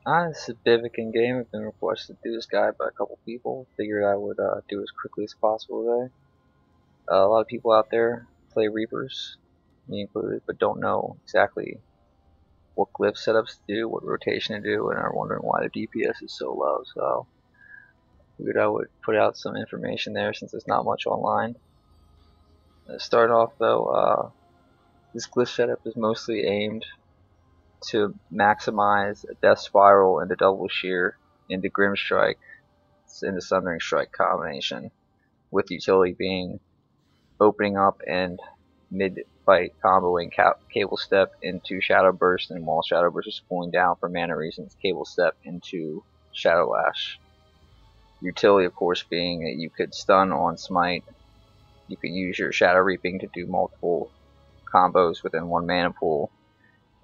This is Bvvvck in game. I've been requested to do this guide by a couple people. Figured I would do it as quickly as possible today. A lot of people out there play Reapers, me included, but don't know exactly what glyph setups to do, what rotation to do, and are wondering why the DPS is so low. So figured I would put out some information there since there's not much online. To start off though, this glyph setup is mostly aimed to maximize a Death Spiral and a Double Shear into Grim Strike into Sundering Strike combination, with utility being opening up and mid-fight comboing Cable Step into Shadow Burst, and while Shadow Burst is cooling down for mana reasons, Cable Step into Shadow Lash. Utility, of course, being that you could stun on Smite, you could use your Shadow Reaping to do multiple combos within one mana pool,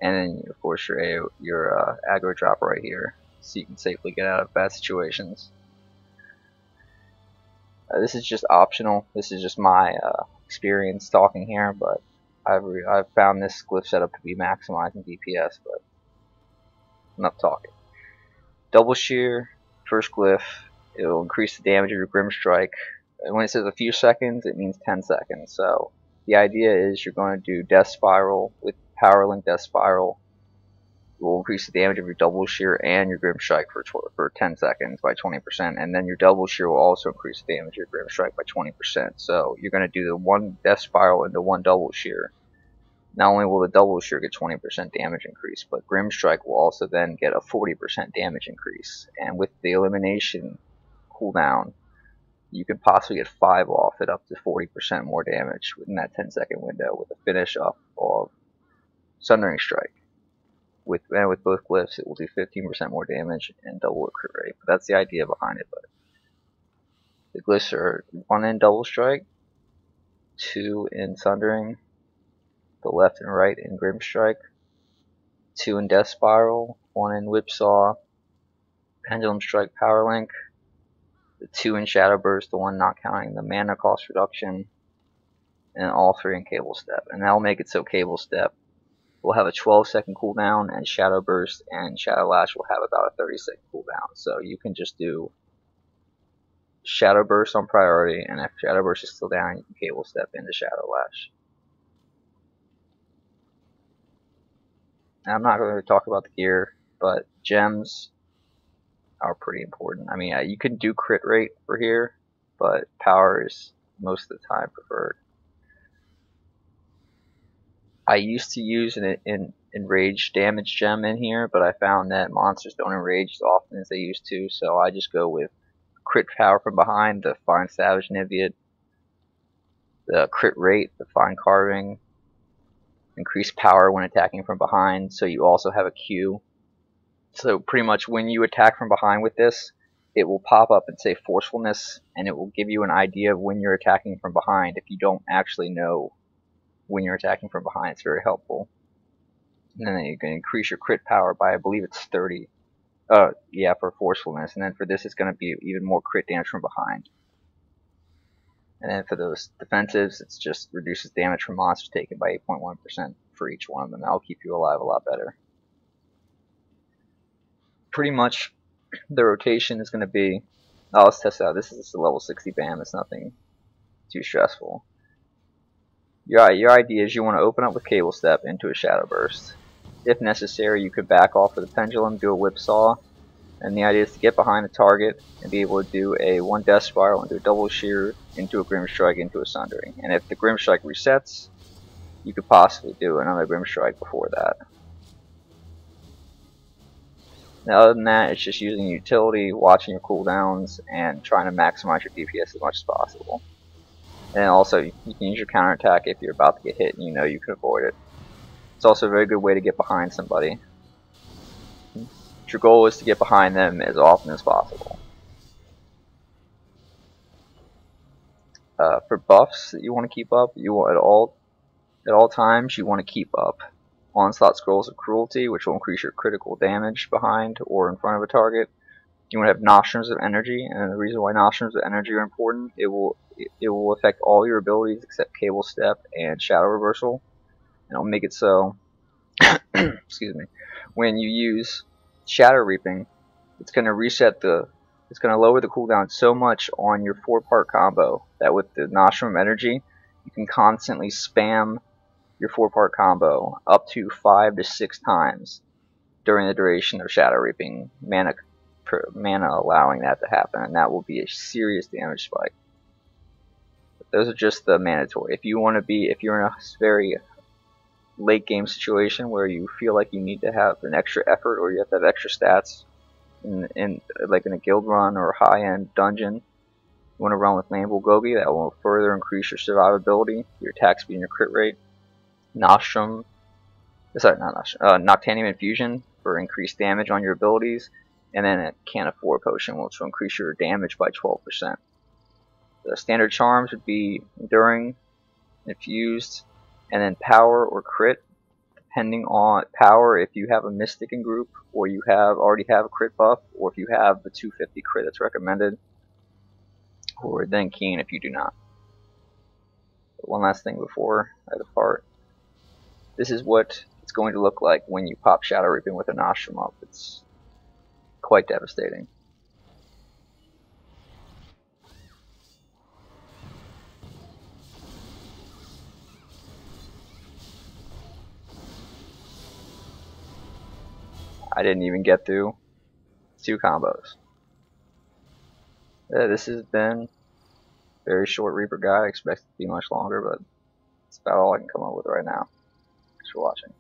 and then of course your aggro drop right here, so you can safely get out of bad situations. This is just optional. This is just my experience talking here, but I've found this glyph setup to be maximizing DPS. But enough talking. Double Shear, first glyph. It will increase the damage of your Grim Strike. And when it says a few seconds, it means 10 seconds. So the idea is you're going to do Death Spiral with Power Link Death Spiral. It will increase the damage of your Double Shear and your Grim Strike for 10 seconds by 20%, and then your Double Shear will also increase the damage of your Grim Strike by 20%. So you're going to do the one Death Spiral into one Double Shear. Not only will the Double Shear get 20% damage increase, but Grim Strike will also then get a 40% damage increase. And with the elimination cooldown, you could possibly get 5 off at up to 40% more damage within that 10-second window with a finish up of Sundering Strike. With both glyphs, it will do 15% more damage and double the crit rate. But that's the idea behind it. But the glyphs are 1 in Double Strike, 2 in Sundering, the left and right in Grim Strike, 2 in Death Spiral, 1 in Whipsaw, Pendulum Strike, Power Link, the 2 in Shadow Burst, the one not counting the mana cost reduction, and all 3 in Cable Step. And that'll make it so Cable Step will have a 12-second cooldown, and Shadow Burst and Shadow Lash will have about a 30-second cooldown. So you can just do Shadow Burst on priority, and if Shadow Burst is still down, you can Cable Step into Shadow Lash. Now, I'm not going to talk about the gear, but gems are pretty important. I mean, you can do crit rate for here, but power is most of the time preferred. I used to use an Enraged damage gem in here, but I found that monsters don't enrage as often as they used to, so I just go with crit power from behind, the Fine Savage Niviot, the crit rate, the Fine Carving, increased power when attacking from behind, so you also have a Q. So pretty much when you attack from behind with this, it will pop up and say Forcefulness, and it will give you an idea of when you're attacking from behind if you don't actually know when you're attacking from behind. It's very helpful. And then you can increase your crit power by, I believe it's 30. Yeah, for Forcefulness. And then for this, it's going to be even more crit damage from behind. And then for those defensives, it's just reduces damage from monsters taken by 8.1% for each one of them. That'll keep you alive a lot better. Pretty much, the rotation is going to be... Oh, let's test it out. This is a level 60 BAM. It's nothing too stressful. Your idea is you want to open up with Cable Step into a Shadow Burst. If necessary, you could back off with a Pendulum, do a Whipsaw, and the idea is to get behind the target and be able to do a 1 Death Spiral into a Double Shear, into a Grim Strike, into a Sundering. And if the Grim Strike resets, you could possibly do another Grim Strike before that. Now, other than that, it's just using utility, watching your cooldowns, and trying to maximize your DPS as much as possible. And also, you can use your counterattack if you're about to get hit and you know you can avoid it. It's also a very good way to get behind somebody. Your goal is to get behind them as often as possible. For buffs that you want to keep up, you want at all times you want to keep up Onslaught Scrolls of Cruelty, which will increase your critical damage behind or in front of a target. You want to have Nostrums of Energy, and the reason why Nostrums of Energy are important, it will affect all your abilities except Cable Step and Shadow Reversal, and it'll make it so excuse me, when you use Shadow Reaping, it's going to it's going to lower the cooldown so much on your 4-part combo that with the Nostrum energy, you can constantly spam your 4-part combo up to 5 to 6 times during the duration of Shadow Reaping, mana allowing that to happen, and that will be a serious damage spike. But those are just the mandatory. If you're in a very late game situation where you feel like you need to have an extra effort or you have to have extra stats in like in a guild run or a high-end dungeon, you want to run with Lane Bulgogi. That will further increase your survivability, your attack speed, and your crit rate. Nostrum, sorry, not Nostrum, Noctanium Infusion for increased damage on your abilities, and then a Can't Afford Potion, which will increase your damage by 12%. The standard charms would be Enduring, Infused, and then Power or Crit, depending on Power if you have a Mystic in group, or you already have a crit buff, or if you have the 250 crit that's recommended, or then Keen if you do not. But one last thing before I depart. This is what it's going to look like when you pop Shadow Reaping with a Nostrum up. It's quite devastating. I didn't even get through 2 combos. This has been a very short Reaper guide. I expect it to be much longer, but it's about all I can come up with right now. Thanks for watching.